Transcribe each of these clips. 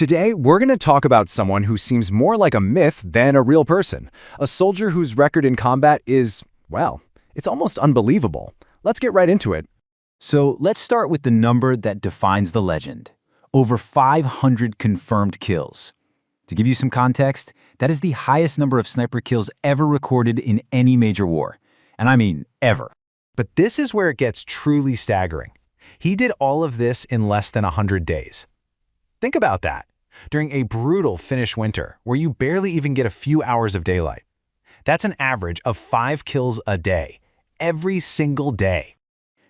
Today, we're going to talk about someone who seems more like a myth than a real person. A soldier whose record in combat is, well, it's almost unbelievable. Let's get right into it. So let's start with the number that defines the legend. Over 500 confirmed kills. To give you some context, that is the highest number of sniper kills ever recorded in any major war. And I mean, ever. But this is where it gets truly staggering. He did all of this in less than 100 days. Think about that. During a brutal Finnish winter, where you barely even get a few hours of daylight. That's an average of 5 kills a day, every single day.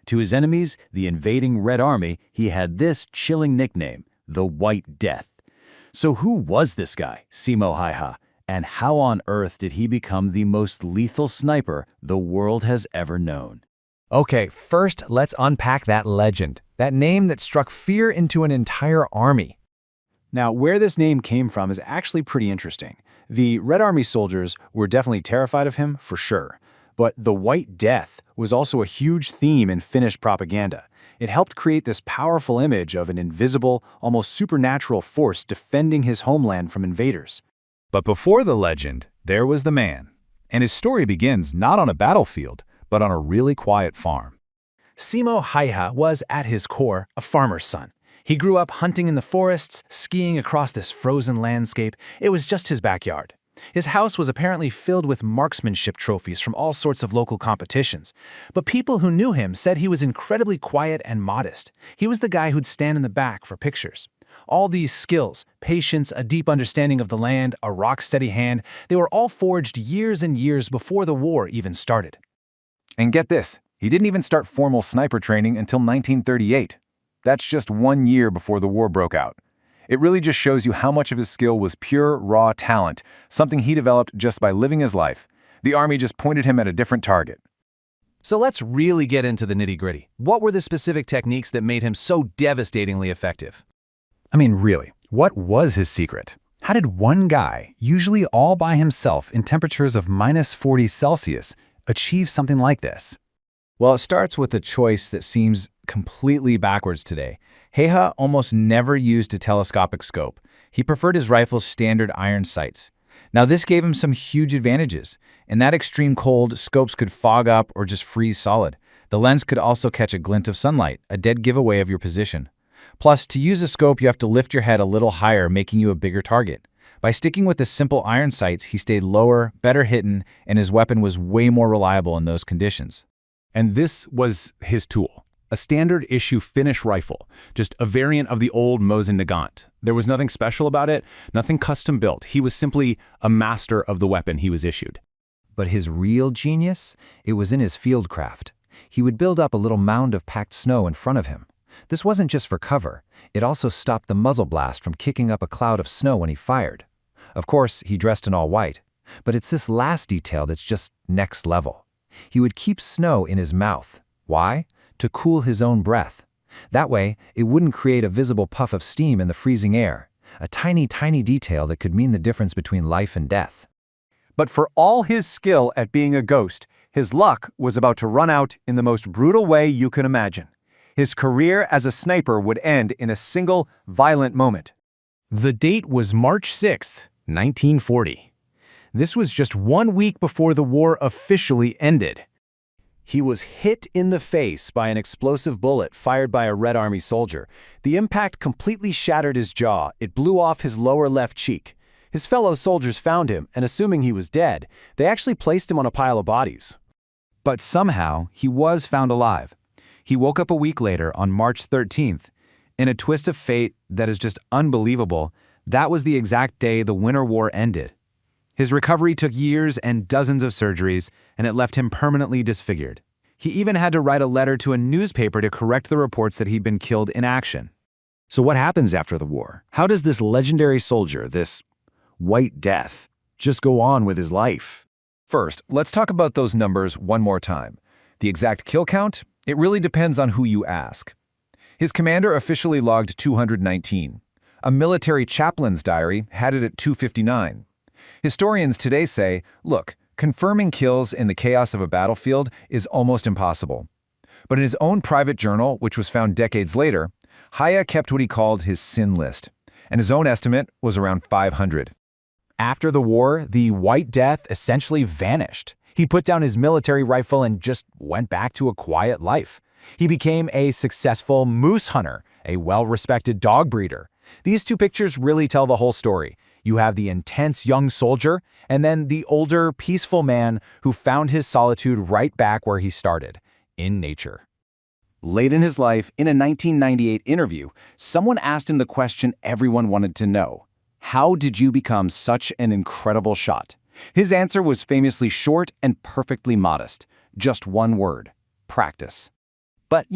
To his enemies, the invading Red Army, he had this chilling nickname, the White Death. So who was this guy, Simo Häyhä, and how on earth did he become the most lethal sniper the world has ever known? Okay, first let's unpack that legend, that name that struck fear into an entire army. Now, where this name came from is actually pretty interesting. The Red Army soldiers were definitely terrified of him, for sure. But the White Death was also a huge theme in Finnish propaganda. It helped create this powerful image of an invisible, almost supernatural force defending his homeland from invaders. But before the legend, there was the man. And his story begins not on a battlefield, but on a really quiet farm. Simo Häyhä was, at his core, a farmer's son. He grew up hunting in the forests, skiing across this frozen landscape. It was just his backyard. His house was apparently filled with marksmanship trophies from all sorts of local competitions. But people who knew him said he was incredibly quiet and modest. He was the guy who'd stand in the back for pictures. All these skills, patience, a deep understanding of the land, a rock-steady hand, they were all forged years and years before the war even started. And get this, he didn't even start formal sniper training until 1938. That's just 1 year before the war broke out. It really just shows you how much of his skill was pure, raw talent, something he developed just by living his life. The army just pointed him at a different target. So let's really get into the nitty-gritty. What were the specific techniques that made him so devastatingly effective? I mean, really, what was his secret? How did one guy, usually all by himself in temperatures of -40°C, achieve something like this? Well, it starts with a choice that seems completely backwards today. Häyhä almost never used a telescopic scope. He preferred his rifle's standard iron sights. Now, this gave him some huge advantages. In that extreme cold, scopes could fog up or just freeze solid. The lens could also catch a glint of sunlight, a dead giveaway of your position. Plus, to use a scope, you have to lift your head a little higher, making you a bigger target. By sticking with the simple iron sights, he stayed lower, better hidden, and his weapon was way more reliable in those conditions. And this was his tool, a standard issue Finnish rifle, just a variant of the old Mosin Nagant. There was nothing special about it, nothing custom built. He was simply a master of the weapon he was issued. But his real genius, it was in his fieldcraft. He would build up a little mound of packed snow in front of him. This wasn't just for cover. It also stopped the muzzle blast from kicking up a cloud of snow when he fired. Of course, he dressed in all white. But it's this last detail that's just next level. He would keep snow in his mouth. Why? To cool his own breath. That way, it wouldn't create a visible puff of steam in the freezing air. A tiny, tiny detail that could mean the difference between life and death. But for all his skill at being a ghost, his luck was about to run out in the most brutal way you can imagine. His career as a sniper would end in a single, violent moment. The date was March 6th, 1940. This was just 1 week before the war officially ended. He was hit in the face by an explosive bullet fired by a Red Army soldier. The impact completely shattered his jaw. It blew off his lower left cheek. His fellow soldiers found him, and assuming he was dead, they actually placed him on a pile of bodies. But somehow, he was found alive. He woke up a week later on March 13th. In a twist of fate that is just unbelievable, that was the exact day the Winter War ended. His recovery took years and dozens of surgeries, and it left him permanently disfigured. He even had to write a letter to a newspaper to correct the reports that he'd been killed in action. So what happens after the war? How does this legendary soldier, this White Death, just go on with his life? First, let's talk about those numbers one more time. The exact kill count? It really depends on who you ask. His commander officially logged 219. A military chaplain's diary had it at 259. Historians today say, look, confirming kills in the chaos of a battlefield is almost impossible. But in his own private journal, which was found decades later, Häyhä kept what he called his sin list. and his own estimate was around 500. After the war, the White Death essentially vanished. He put down his military rifle and just went back to a quiet life. He became a successful moose hunter, a well-respected dog breeder. These two pictures really tell the whole story. You have the intense young soldier, and then the older, peaceful man who found his solitude right back where he started, in nature. Late in his life, in a 1998 interview, someone asked him the question everyone wanted to know. How did you become such an incredible shot? His answer was famously short and perfectly modest. Just one word: practice. But,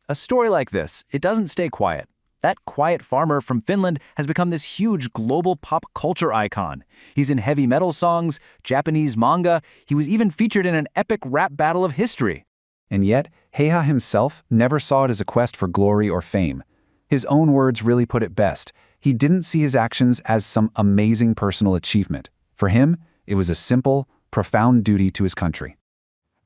a story like this, it doesn't stay quiet. That quiet farmer from Finland has become this huge global pop culture icon. He's in heavy metal songs, Japanese manga, he was even featured in an epic rap battle of history. And yet, Häyhä himself never saw it as a quest for glory or fame. His own words really put it best. He didn't see his actions as some amazing personal achievement. For him, it was a simple, profound duty to his country.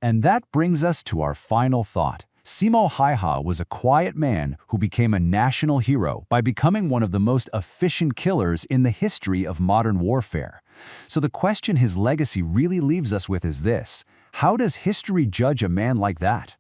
And that brings us to our final thought. Simo Häyhä was a quiet man who became a national hero by becoming one of the most efficient killers in the history of modern warfare. So the question his legacy really leaves us with is this: how does history judge a man like that?